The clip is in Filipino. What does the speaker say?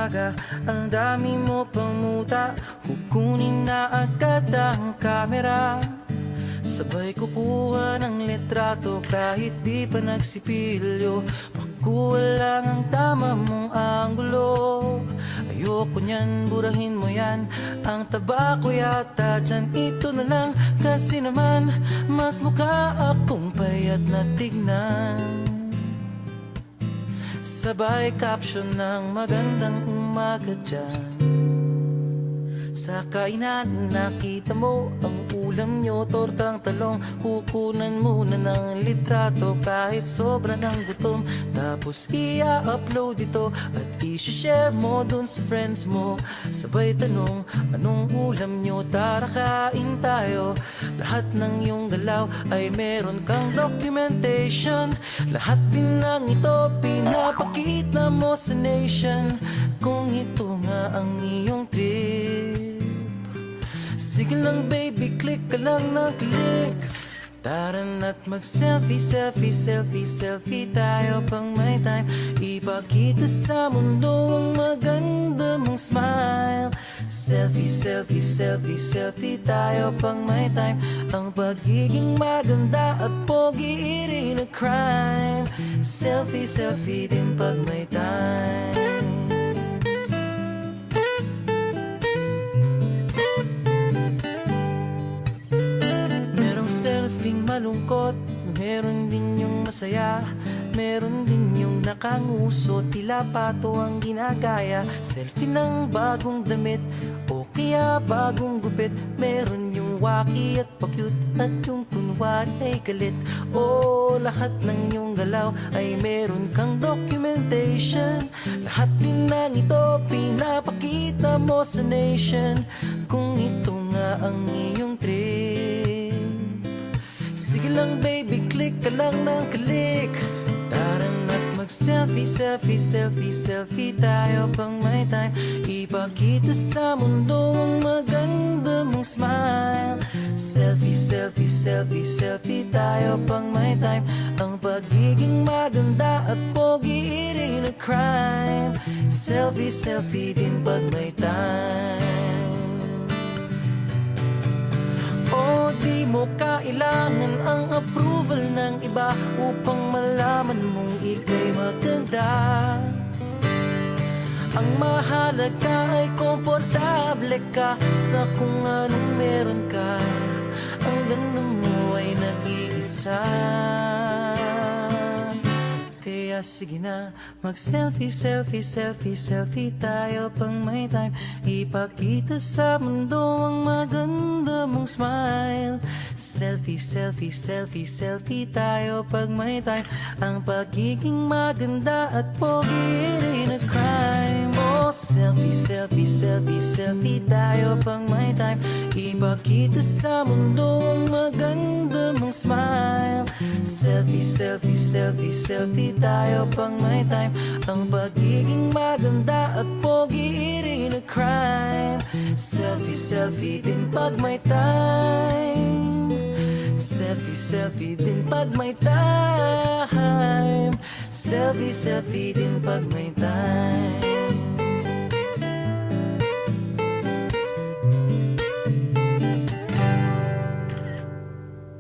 umaga, ang dami mo pang muta. Kukunin na agad ang kamera, sabay kukuha ng litrato kahit di pa nagsipilyo. Pakuha lang ang tama mong anggulo. Ayoko niyan, burahin mo yan. Ang taba ko yata dyan, ito na lang. Kasi naman, mas mukha akong payat na tignan. Sabay caption ng magandang umaga dyan. Sa kainan nakita mo ang ulam nyo, tortang talong. Kukunan muna ng litrato kahit sobra ng gutom. Tapos i-upload ito at i-share mo dun sa friends mo. Sabay tanong, anong ulam nyo? Tara kain tayo. Lahat ng iyong galaw ay meron kang documentation. Lahat din ng ito pinapakita mo sa nation. Kung ito nga ang iyong trip, sige lang baby, click ka lang ng click. Tara na't mag-selfie, selfie, selfie, selfie tayo pang may time. Ipakita sa mundo ang maganda mong smile. Selfie, selfie, selfie, selfie tayo pang may time. Ang pagiging maganda at pogi rin na crime. Selfie, selfie din pag may time. Selfing malungkot, meron din yung masaya. Meron din yung nakanguso, tila pato ang ginagaya. Selfie ng bagong damit o kaya bagong gupit. Meron yung waki at pa-cute at yung kunwari ay galit. O lahat ng yung galaw ay meron kang documentation. Lahat din ng ito pinapakita mo sa nation. Kung ito nga ang iyong trip, sige lang baby, click ka lang ng click. Tara na't mag-selfie, selfie, selfie, selfie tayo pang may time. Ipakita sa mundo ang maganda mong smile. Selfie, selfie, selfie, selfie tayo pang may time. Ang pagiging maganda at pogi rin na crime. Selfie, selfie din pag may time. O di mo kailangan ang approval ng iba upang malaman mong ika'y maganda. Ang mahalaga ay komportable ka sa kung anong meron ka. Ang ganda mo ay nag-iisa. Kaya sige na, mag-selfie, selfie, selfie, selfie tayo pang may time. Ipakita sa mundo ang maganda mong smile. Selfie, selfie, selfie, selfie tayo pag may time. Ang pagiging maganda at pogi rin na crime. Oh, selfie, selfie, selfie, selfie tayo pang may time. Ipakita sa mundo ang maganda mong smile. Selfie, selfie, selfie, selfie tayo pang may time. Ang pagiging maganda at pogi rin na crime. Selfie, selfie din pag may time. Selfie, selfie din pag may time. Selfie, selfie din pag may time.